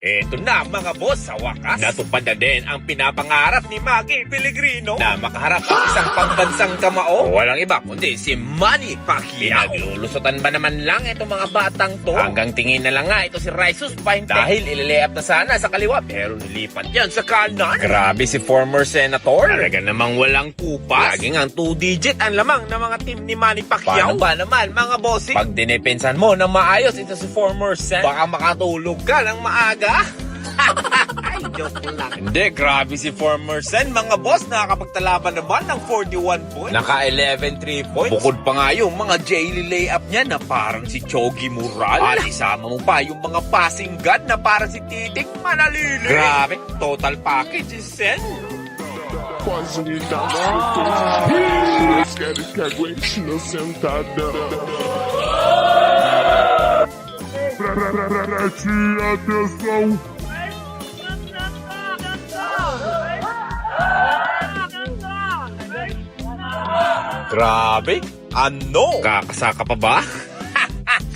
Eto na mga boss, sa wakas, natupad na din ang pinapangarap ni Maggie Pellegrino na makaharap ang isang pambansang kamao. Walang iba kundi si Manny Pacquiao. Pinaglulusutan ba naman lang itong mga batang to? Hanggang tingin na lang nga ito si Raisus Painte dahil ililayap na sana sa kaliwa pero nilipat yan sa kanan. Grabe si former senator. Talaga namang walang kupas. Laging ang 2-digit ang lamang ng mga team ni Manny Pacquiao. Paano ba naman mga bossing? Pag dinepensan mo na maayos ito si former sen, baka makatulog ka ng maaga. Ay, joke lang. Hindi, grabe si former sen. Mga boss, nakakapagtalaban naman ng 41 points. Naka 11 3 points. Bukod pa nga yung mga J-Lee layup niya na parang si Chogi Moral. At isama mo pa yung mga passing god na parang si Titik Manalili. Grabe, total package si sen. Quase me dá Eles querem que aguente meu sentadão. Preste atenção. Grabe, ano? Kakasaka pa ba?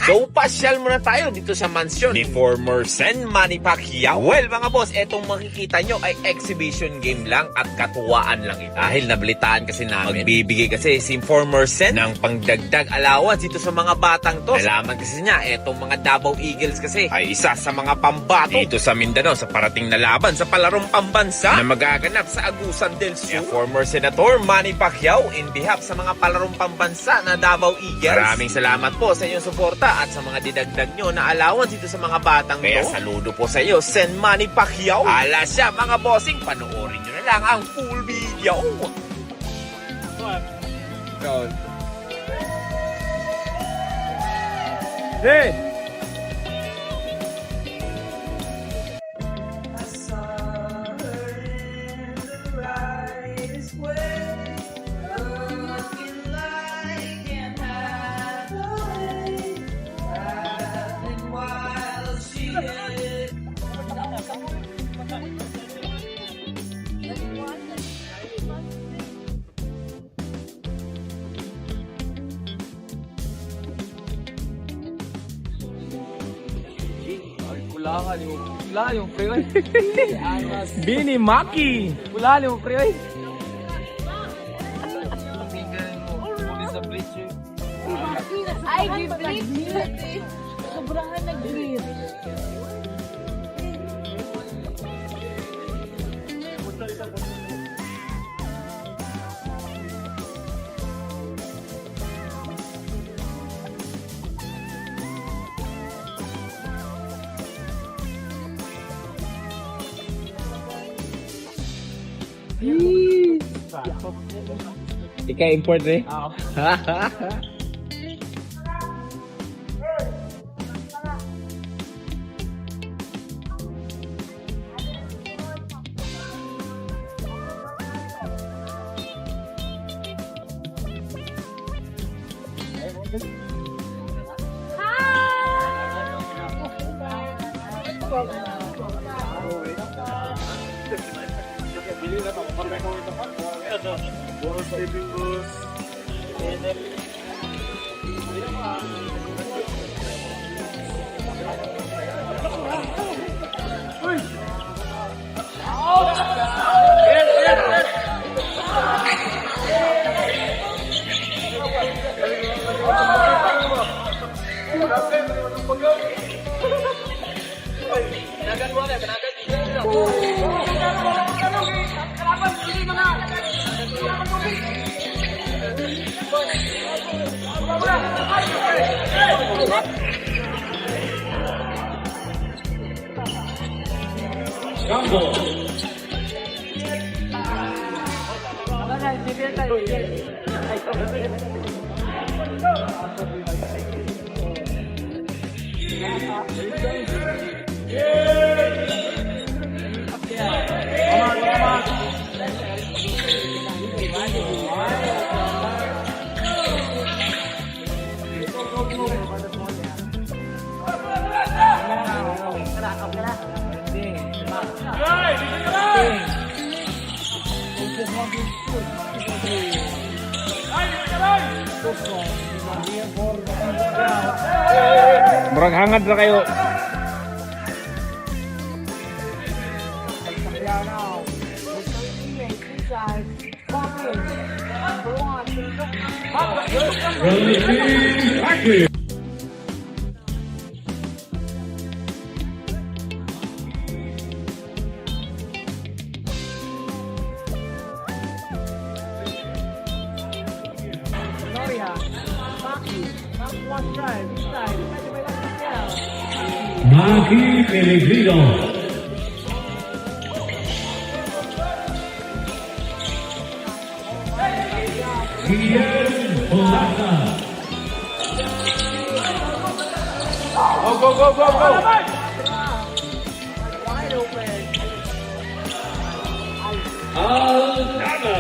So, pasyal muna tayo dito sa mansyon ni former Sen Manny Pacquiao. Well, mga boss, etong makikita nyo ay exhibition game lang at katuwaan lang ito. Dahil nabalitaan kasi namin, magbibigay kasi si former Sen ng pangdagdag allowance dito sa mga batang to. Nalaman kasi niya, etong mga Davao Eagles kasi ay isa sa mga pambato dito sa Mindanao sa parating na laban sa palarong pambansa na magaganap sa Agusan del Sur. Former Senator Manny Pacquiao in behalf sa mga palarong pambansa na Davao Eagles. Maraming salamat po sa inyong suporta at sa mga didagdag nyo na allowance dito sa mga batang to. Kaya saludo po sa iyo, Sen Manny Pacquiao. Ala siya mga bossing, panoorin nyo na lang ang full video. Hey! Wala yung pre, oy. Bini Maki! Wala yung pre, oy. Ay, biblit. Sobrahan nag-grip. Ika import eh? Oo. Murag hangad na kayo. Maki Pellegrino. Guillermo Polaka. Go, go, go, go, go! Aldana.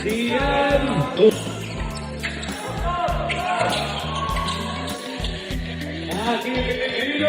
Dian. Maki Pellegrino.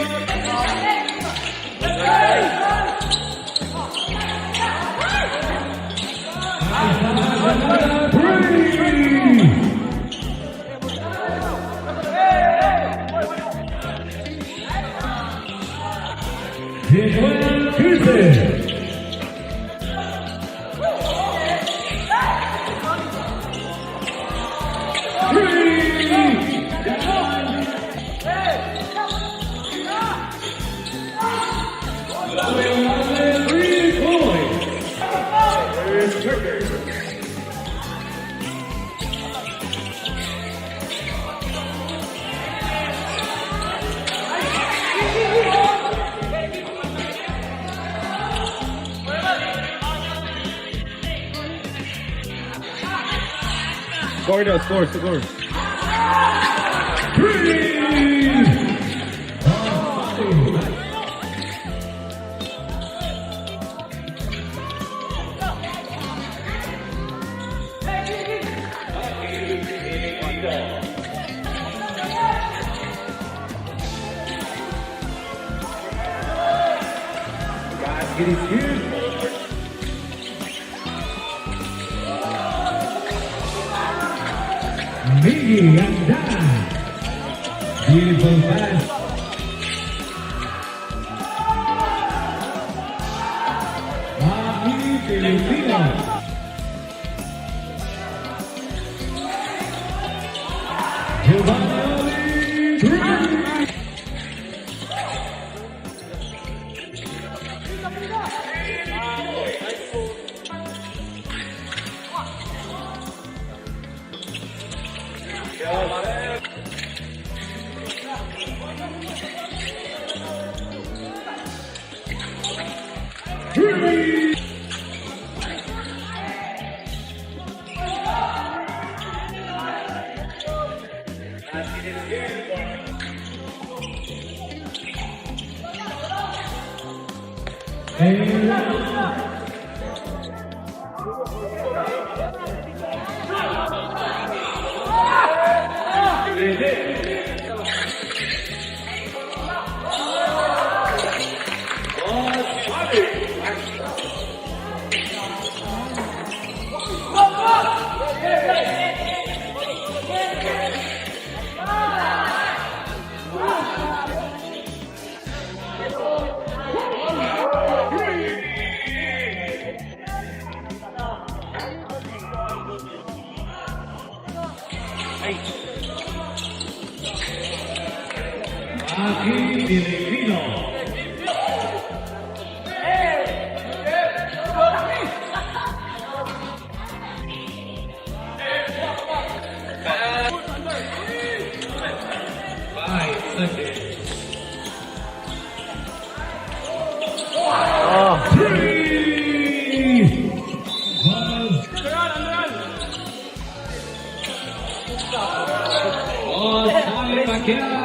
Score daw, score, score. It is huge. Miggy Andana. Beautiful pass. Maki Pellegrino. Giovanni. Maki Pellegrino. Pacquiao.